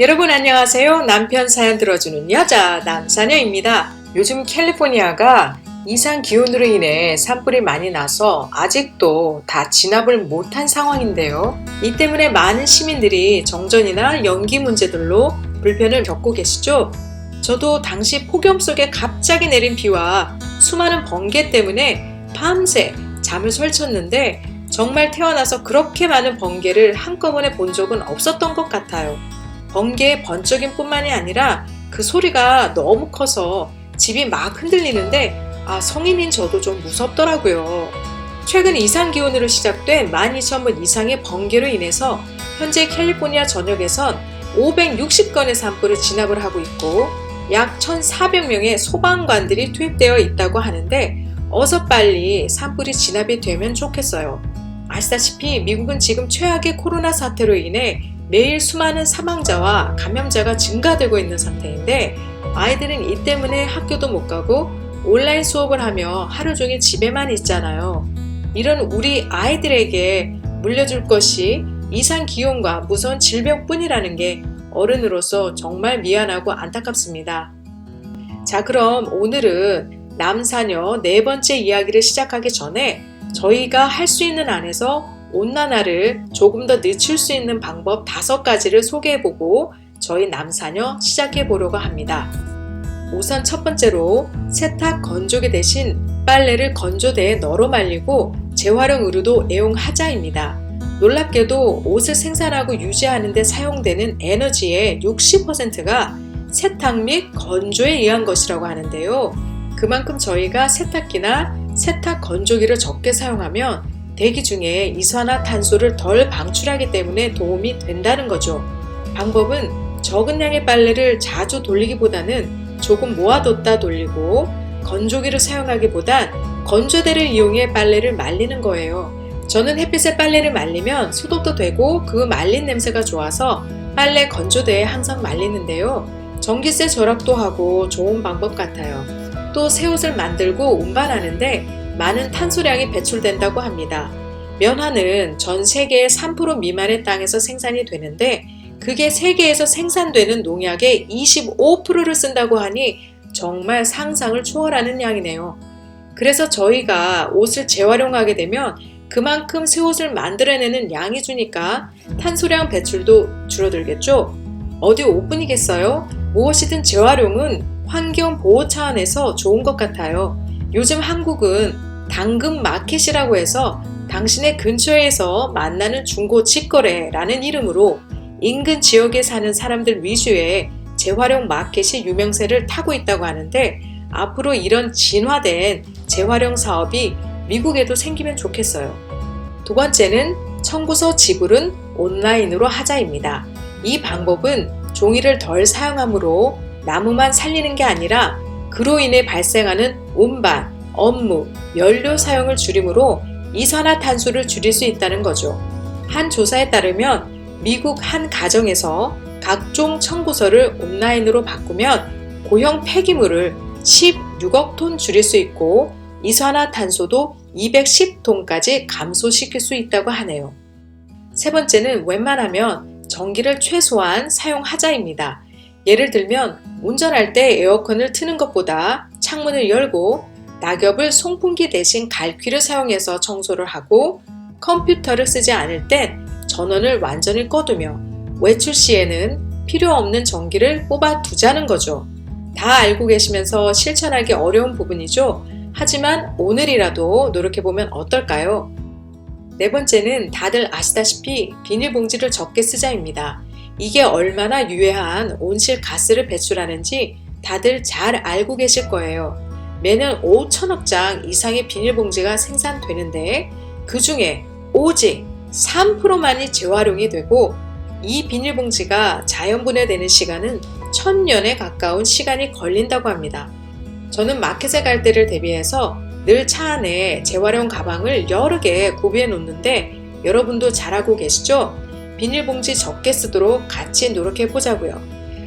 여러분 안녕하세요. 남편 사연 들어주는 여자 남사녀입니다. 요즘 캘리포니아가 이상 기온으로 인해 산불이 많이 나서 아직도 다 진압을 못한 상황인데요. 이 때문에 많은 시민들이 정전이나 연기 문제들로 불편을 겪고 계시죠? 저도 당시 폭염 속에 갑자기 내린 비와 수많은 번개 때문에 밤새 잠을 설쳤는데 정말 태어나서 그렇게 많은 번개를 한꺼번에 본 적은 없었던 것 같아요. 번개의 번쩍임 뿐만이 아니라 그 소리가 너무 커서 집이 막 흔들리는데 성인인 저도 좀 무섭더라고요. 최근 이상기온으로 시작된 12,000번 이상의 번개로 인해서 현재 캘리포니아 전역에선 560건의 산불을 진압을 하고 있고 약 1,400명의 소방관들이 투입되어 있다고 하는데 어서 빨리 산불이 진압이 되면 좋겠어요. 아시다시피 미국은 지금 최악의 코로나 사태로 인해 매일 수많은 사망자와 감염자가 증가되고 있는 상태인데 아이들은 이 때문에 학교도 못 가고 온라인 수업을 하며 하루 종일 집에만 있잖아요. 이런 우리 아이들에게 물려줄 것이 이상 기온과 무서운 질병뿐이라는 게 어른으로서 정말 미안하고 안타깝습니다. 자, 그럼 오늘은 남사녀 네 번째 이야기를 시작하기 전에 저희가 할 수 있는 안에서 온난화를 조금 더 늦출 수 있는 방법 5가지를 소개해보고 저희 남사녀 시작해보려고 합니다. 우선 첫 번째로 세탁 건조기 대신 빨래를 건조대에 널어 말리고 재활용 의류도 애용하자입니다. 놀랍게도 옷을 생산하고 유지하는 데 사용되는 에너지의 60%가 세탁 및 건조에 의한 것이라고 하는데요. 그만큼 저희가 세탁기나 세탁 건조기를 적게 사용하면 대기 중에 이산화탄소를 덜 방출하기 때문에 도움이 된다는 거죠. 방법은 적은 양의 빨래를 자주 돌리기보다는 조금 모아뒀다 돌리고 건조기를 사용하기보단 건조대를 이용해 빨래를 말리는 거예요. 저는 햇빛에 빨래를 말리면 소독도 되고 그 말린 냄새가 좋아서 빨래 건조대에 항상 말리는데요. 전기세 절약도 하고 좋은 방법 같아요. 또 새 옷을 만들고 운반하는데 많은 탄소량이 배출된다고 합니다. 면화는 전 세계의 3% 미만의 땅에서 생산이 되는데 그게 세계에서 생산되는 농약의 25%를 쓴다고 하니 정말 상상을 초월하는 양이네요. 그래서 저희가 옷을 재활용하게 되면 그만큼 새 옷을 만들어내는 양이 주니까 탄소량 배출도 줄어들겠죠? 어디 옷뿐이겠어요? 무엇이든 재활용은 환경 보호 차원에서 좋은 것 같아요. 요즘 한국은 당근 마켓이라고 해서 당신의 근처에서 만나는 중고 직거래라는 이름으로 인근 지역에 사는 사람들 위주의 재활용 마켓이 유명세를 타고 있다고 하는데 앞으로 이런 진화된 재활용 사업이 미국에도 생기면 좋겠어요. 두 번째는 청구서 지불은 온라인으로 하자입니다. 이 방법은 종이를 덜 사용하므로 나무만 살리는 게 아니라 그로 인해 발생하는 운반, 업무, 연료 사용을 줄이므로 이산화탄소를 줄일 수 있다는 거죠. 한 조사에 따르면 미국 한 가정에서 각종 청구서를 온라인으로 바꾸면 고형 폐기물을 16억 톤 줄일 수 있고 이산화탄소도 210톤까지 감소시킬 수 있다고 하네요. 세 번째는 웬만하면 전기를 최소한 사용하자입니다. 예를 들면 운전할 때 에어컨을 트는 것보다 창문을 열고 낙엽을 송풍기 대신 갈퀴를 사용해서 청소를 하고 컴퓨터를 쓰지 않을 땐 전원을 완전히 꺼두며 외출 시에는 필요 없는 전기를 뽑아 두자는 거죠. 다 알고 계시면서 실천하기 어려운 부분이죠. 하지만 오늘이라도 노력해보면 어떨까요? 네 번째는 다들 아시다시피 비닐봉지를 적게 쓰자입니다. 이게 얼마나 유해한 온실가스를 배출하는지 다들 잘 알고 계실 거예요. 매년 5천억 장 이상의 비닐봉지가 생산되는데 그 중에 오직 3%만이 재활용이 되고 이 비닐봉지가 자연분해되는 시간은 1000년에 가까운 시간이 걸린다고 합니다. 저는 마켓에 갈 때를 대비해서 늘 차 안에 재활용 가방을 여러 개 구비해 놓는데 여러분도 잘 알고 계시죠? 비닐봉지 적게 쓰도록 같이 노력해 보자고요.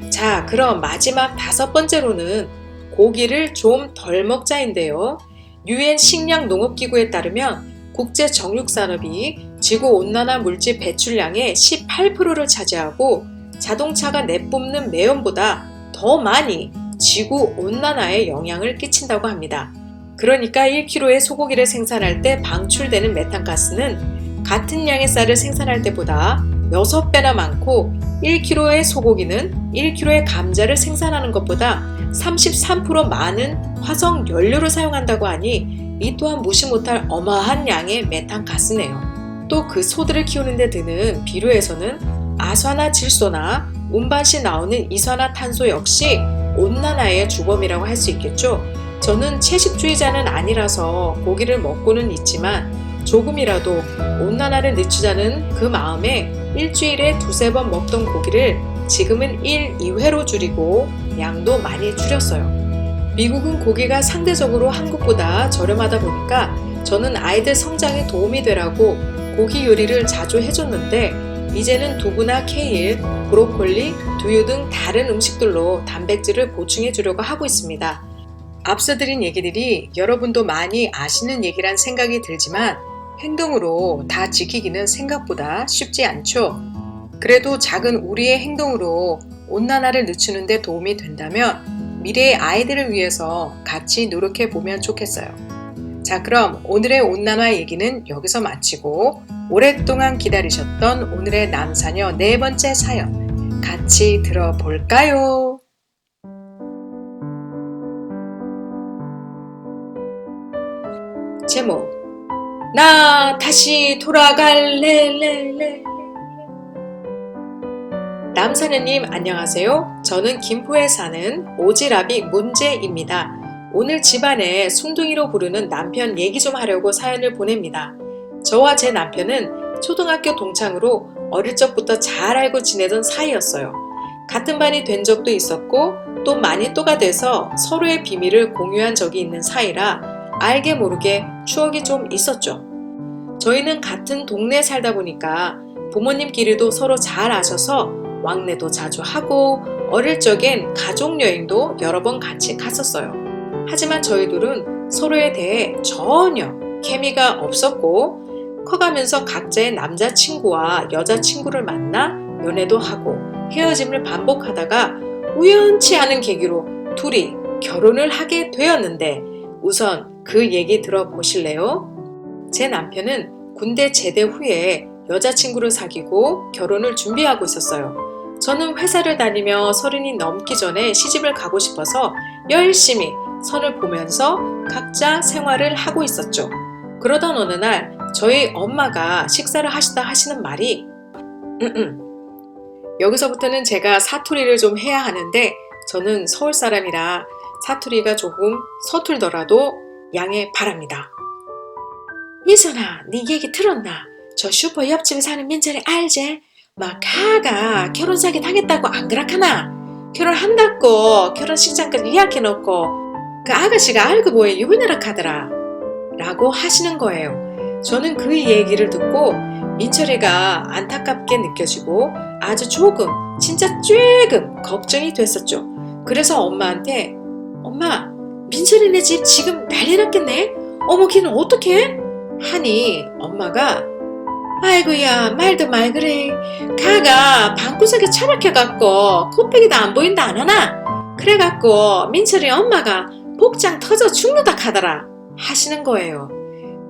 자, 그럼 마지막 5번째로는 고기를 좀 덜 먹자인데요. 유엔 식량농업기구에 따르면 국제 정육산업이 지구온난화 물질 배출량의 18%를 차지하고 자동차가 내뿜는 매연보다 더 많이 지구 온난화에 영향을 끼친다고 합니다. 그러니까 1kg의 소고기를 생산할 때 방출되는 메탄가스는 같은 양의 쌀을 생산할 때보다 6배나 많고 1kg의 소고기는 1kg의 감자를 생산하는 것보다 33% 많은 화석 연료를 사용한다고 하니 이 또한 무시 못할 어마한 양의 메탄가스네요. 또 그 소들을 키우는 데 드는 비료에서는 아산화질소나 운반시 나오는 이산화탄소 역시 온난화의 주범이라고 할 수 있겠죠. 저는 채식주의자는 아니라서 고기를 먹고는 있지만 조금이라도 온난화를 늦추자는 그 마음에 일주일에 2-3번 먹던 고기를 지금은 1, 2회로 줄이고 양도 많이 줄였어요. 미국은 고기가 상대적으로 한국보다 저렴하다 보니까 저는 아이들 성장에 도움이 되라고 고기 요리를 자주 해줬는데 이제는 두부나 케일, 브로콜리, 두유 등 다른 음식들로 단백질을 보충해 주려고 하고 있습니다. 앞서 드린 얘기들이 여러분도 많이 아시는 얘기란 생각이 들지만 행동으로 다 지키기는 생각보다 쉽지 않죠. 그래도 작은 우리의 행동으로 온난화를 늦추는 데 도움이 된다면 미래의 아이들을 위해서 같이 노력해 보면 좋겠어요. 자, 그럼 오늘의 온난화 얘기는 여기서 마치고 오랫동안 기다리셨던 오늘의 남사녀 4번째 사연 같이 들어볼까요? 제목 나 다시 돌아갈래. 남사녀님 안녕하세요. 저는 김포에 사는 오지랖이 문제입니다. 오늘 집안에 순둥이로 부르는 남편 얘기 좀 하려고 사연을 보냅니다. 저와 제 남편은 초등학교 동창으로 어릴 적부터 잘 알고 지내던 사이였어요. 같은 반이 된 적도 있었고 또 많이 또가 돼서 서로의 비밀을 공유한 적이 있는 사이라 알게 모르게 추억이 좀 있었죠. 저희는 같은 동네에 살다 보니까 부모님끼리도 서로 잘 아셔서 왕래도 자주 하고 어릴 적엔 가족여행도 여러 번 같이 갔었어요. 하지만 저희 둘은 서로에 대해 전혀 케미가 없었고 커가면서 각자의 남자친구와 여자친구를 만나 연애도 하고 헤어짐을 반복하다가 우연치 않은 계기로 둘이 결혼을 하게 되었는데 우선 그 얘기 들어보실래요? 제 남편은 군대 제대 후에 여자친구를 사귀고 결혼을 준비하고 있었어요. 저는 회사를 다니며 30이 넘기 전에 시집을 가고 싶어서 열심히 선을 보면서 각자 생활을 하고 있었죠. 그러던 어느 날 저희 엄마가 식사를 하시다 하시는 말이 여기서부터는 제가 사투리를 좀 해야 하는데 저는 서울 사람이라 사투리가 조금 서툴더라도 양해 바랍니다. 미선아, 네 얘기 들었나? 저 슈퍼 옆집에 사는 민철이 알지? 막 가가 결혼 사기 당했다고 안 그렇하나? 결혼한다고 결혼식장까지 예약해놓고 그 아가씨가 알고 보여 유부녀라 하더라 라고 하시는 거예요. 저는 그 얘기를 듣고 민철이가 안타깝게 느껴지고 아주 조금 진짜 조금 걱정이 됐었죠. 그래서 엄마한테 엄마 민철이네 집 지금 난리 났겠네? 어머 걔는 어떡해? 하니 엄마가 아이고야 말도 말 그래. 가가 방구석에 처박혀갖고 코빼기도 안 보인다 안 하나? 그래갖고 민철이 엄마가 복장 터져 죽는다 하더라 하시는 거예요.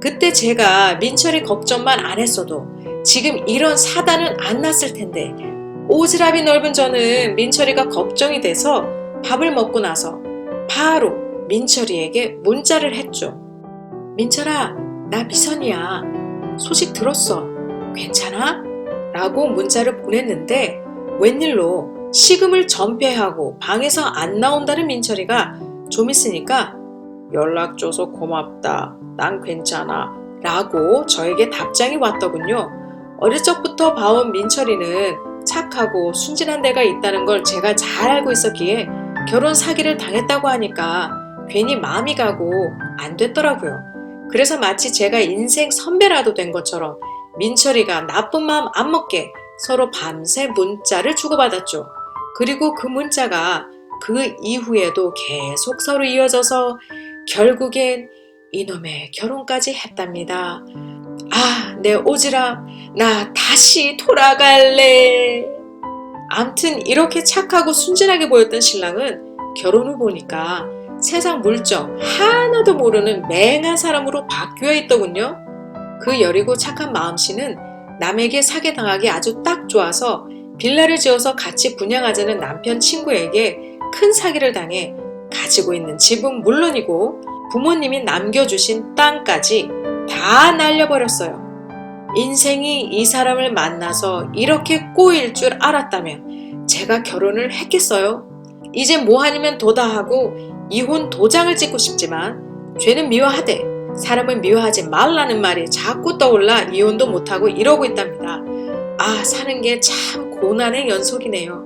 그때 제가 민철이 걱정만 안 했어도 지금 이런 사단은 안 났을 텐데 오지랖이 넓은 저는 민철이가 걱정이 돼서 밥을 먹고 나서 바로 민철이에게 문자를 했죠. 민철아, 나 미선이야. 소식 들었어. 괜찮아? 라고 문자를 보냈는데 웬일로 식음을 전폐하고 방에서 안 나온다는 민철이가 좀 있으니까 연락 줘서 고맙다. 난 괜찮아. 라고 저에게 답장이 왔더군요. 어릴 적부터 봐온 민철이는 착하고 순진한 데가 있다는 걸 제가 잘 알고 있었기에 결혼 사기를 당했다고 하니까 괜히 마음이 가고 안 됐더라고요. 그래서 마치 제가 인생 선배라도 된 것처럼 민철이가 나쁜 마음 안 먹게 서로 밤새 문자를 주고받았죠. 그리고 그 문자가 그 이후에도 계속 서로 이어져서 결국엔 이놈의 결혼까지 했답니다. 아, 내 오지랖, 나 다시 돌아갈래. 암튼 이렇게 착하고 순진하게 보였던 신랑은 결혼 후 보니까 세상 물정 하나도 모르는 맹한 사람으로 바뀌어 있더군요. 그 여리고 착한 마음씨는 남에게 사기당하기 아주 딱 좋아서 빌라를 지어서 같이 분양하자는 남편 친구에게 큰 사기를 당해 가지고 있는 집은 물론이고 부모님이 남겨주신 땅까지 다 날려버렸어요. 인생이 이 사람을 만나서 이렇게 꼬일 줄 알았다면 제가 결혼을 했겠어요? 이제 뭐 아니면 도다 하고 이혼 도장을 찍고 싶지만 죄는 미워하되 사람을 미워하지 말라는 말이 자꾸 떠올라 이혼도 못하고 이러고 있답니다. 아, 사는 게 참 고난의 연속이네요.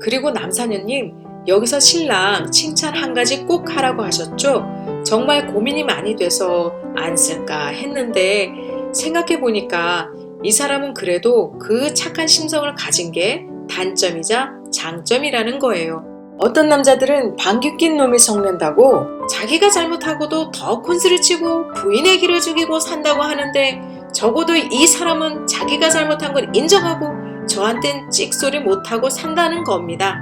그리고 남사녀님, 여기서 신랑 칭찬 한 가지 꼭 하라고 하셨죠? 정말 고민이 많이 돼서 안 쓸까 했는데 생각해보니까 이 사람은 그래도 그 착한 심성을 가진 게 단점이자 장점이라는 거예요. 어떤 남자들은 방귀 낀 놈이 성낸다고 자기가 잘못하고도 더 콘스를 치고 부인의 기를 죽이고 산다고 하는데 적어도 이 사람은 자기가 잘못한 걸 인정하고 저한텐 찍소리 못하고 산다는 겁니다.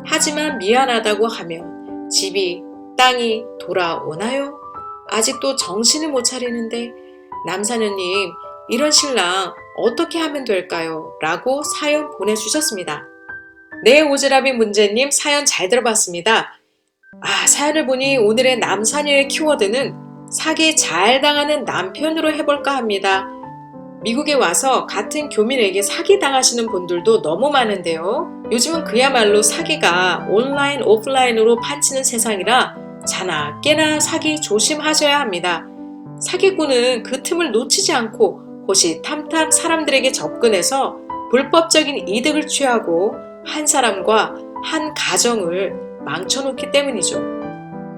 하지만 미안하다고 하면 집이 땅이 돌아오나요? 아직도 정신을 못 차리는데 남사녀님, 이런 신랑 어떻게 하면 될까요? 라고 사연 보내주셨습니다. 네, 오지랖이 문제님 사연 잘 들어봤습니다. 사연을 보니 오늘의 남사녀의 키워드는 사기 잘 당하는 남편으로 해볼까 합니다. 미국에 와서 같은 교민에게 사기 당하시는 분들도 너무 많은데요. 요즘은 그야말로 사기가 온라인, 오프라인으로 판치는 세상이라 자나 깨나 사기 조심하셔야 합니다. 사기꾼은 그 틈을 놓치지 않고 호시탐탐 사람들에게 접근해서 불법적인 이득을 취하고 한 사람과 한 가정을 망쳐놓기 때문이죠.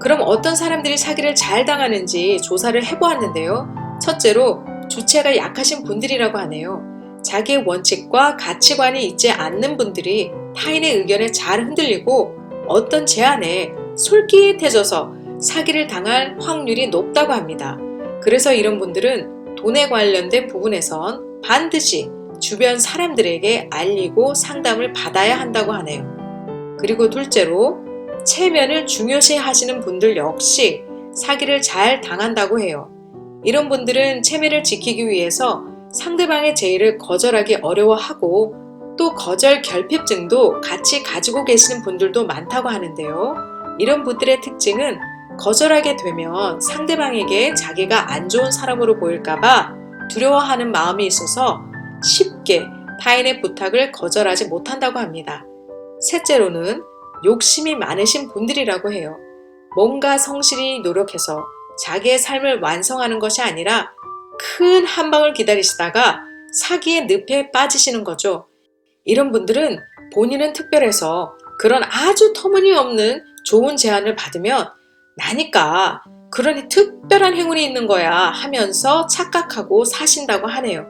그럼 어떤 사람들이 사기를 잘 당하는지 조사를 해보았는데요. 첫째로 주체가 약하신 분들이라고 하네요. 자기의 원칙과 가치관이 있지 않는 분들이 타인의 의견에 잘 흔들리고 어떤 제안에 솔깃해져서 사기를 당할 확률이 높다고 합니다. 그래서 이런 분들은 돈에 관련된 부분에선 반드시 주변 사람들에게 알리고 상담을 받아야 한다고 하네요. 그리고 둘째로 체면을 중요시 하시는 분들 역시 사기를 잘 당한다고 해요. 이런 분들은 체면을 지키기 위해서 상대방의 제의를 거절하기 어려워하고 또 거절 결핍증도 같이 가지고 계시는 분들도 많다고 하는데요. 이런 분들의 특징은 거절하게 되면 상대방에게 자기가 안 좋은 사람으로 보일까봐 두려워하는 마음이 있어서 쉽게 타인의 부탁을 거절하지 못한다고 합니다. 셋째로는 욕심이 많으신 분들이라고 해요. 뭔가 성실히 노력해서 자기의 삶을 완성하는 것이 아니라 큰 한 방을 기다리시다가 사기의 늪에 빠지시는 거죠. 이런 분들은 본인은 특별해서 그런 아주 터무니없는 좋은 제안을 받으면 나니까 그러니 특별한 행운이 있는 거야 하면서 착각하고 사신다고 하네요.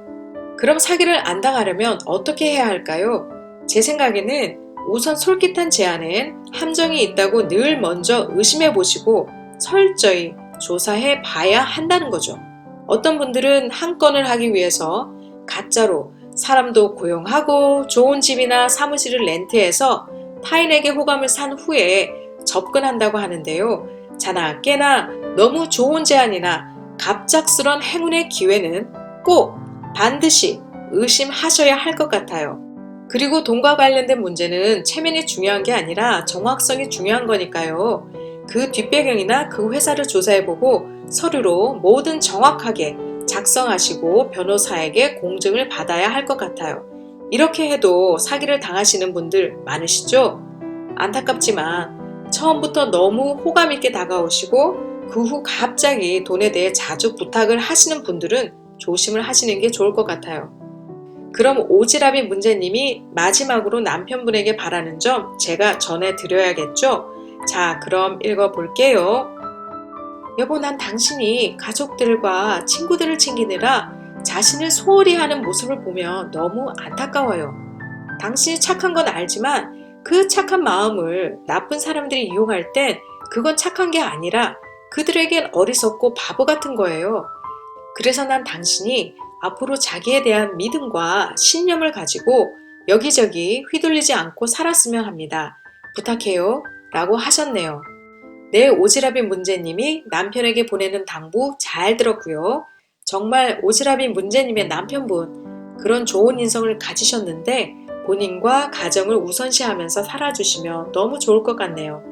그럼 사기를 안 당하려면 어떻게 해야 할까요? 제 생각에는 우선 솔깃한 제안엔 함정이 있다고 늘 먼저 의심해 보시고 철저히 조사해 봐야 한다는 거죠. 어떤 분들은 한 건을 하기 위해서 가짜로 사람도 고용하고 좋은 집이나 사무실을 렌트해서 타인에게 호감을 산 후에 접근한다고 하는데요. 자나 깨나 너무 좋은 제안이나 갑작스런 행운의 기회는 꼭 반드시 의심하셔야 할 것 같아요. 그리고 돈과 관련된 문제는 체면이 중요한 게 아니라 정확성이 중요한 거니까요. 그 뒷배경이나 그 회사를 조사해보고 서류로 뭐든 정확하게 작성하시고 변호사에게 공증을 받아야 할 것 같아요. 이렇게 해도 사기를 당하시는 분들 많으시죠? 안타깝지만 처음부터 너무 호감 있게 다가오시고 그 후 갑자기 돈에 대해 자주 부탁을 하시는 분들은 조심을 하시는 게 좋을 것 같아요. 그럼 오지랖이 문제님이 마지막으로 남편분에게 바라는 점 제가 전해드려야겠죠? 자, 그럼 읽어볼게요. 여보, 난 당신이 가족들과 친구들을 챙기느라 자신을 소홀히 하는 모습을 보면 너무 안타까워요. 당신이 착한 건 알지만 그 착한 마음을 나쁜 사람들이 이용할 땐 그건 착한 게 아니라 그들에겐 어리석고 바보 같은 거예요. 그래서 난 당신이 앞으로 자기에 대한 믿음과 신념을 가지고 여기저기 휘둘리지 않고 살았으면 합니다. 부탁해요. 라고 하셨네요. 네, 오지랖인 문제님이 남편에게 보내는 당부 잘 들었고요. 정말 오지랖인 문제님의 남편분, 그런 좋은 인성을 가지셨는데 본인과 가정을 우선시하면서 살아주시면 너무 좋을 것 같네요.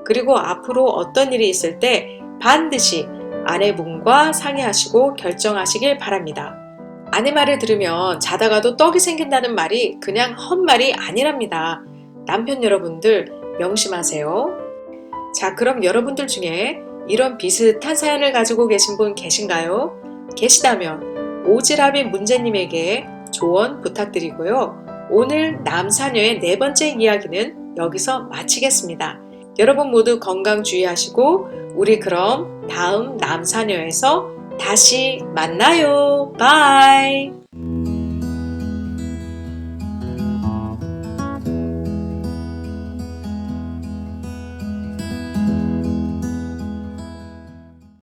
그리고 앞으로 어떤 일이 있을 때 반드시 아내분과 상의하시고 결정하시길 바랍니다. 아내 말을 들으면 자다가도 떡이 생긴다는 말이 그냥 헛말이 아니랍니다. 남편 여러분들 명심하세요. 자, 그럼 여러분들 중에 이런 비슷한 사연을 가지고 계신 분 계신가요? 계시다면 오지랖인 문제님에게 조언 부탁드리고요. 오늘 남사녀의 네 번째 이야기는 여기서 마치겠습니다. 여러분 모두 건강 주의하시고 우리 그럼 다음 남사녀에서 다시 만나요. 바이.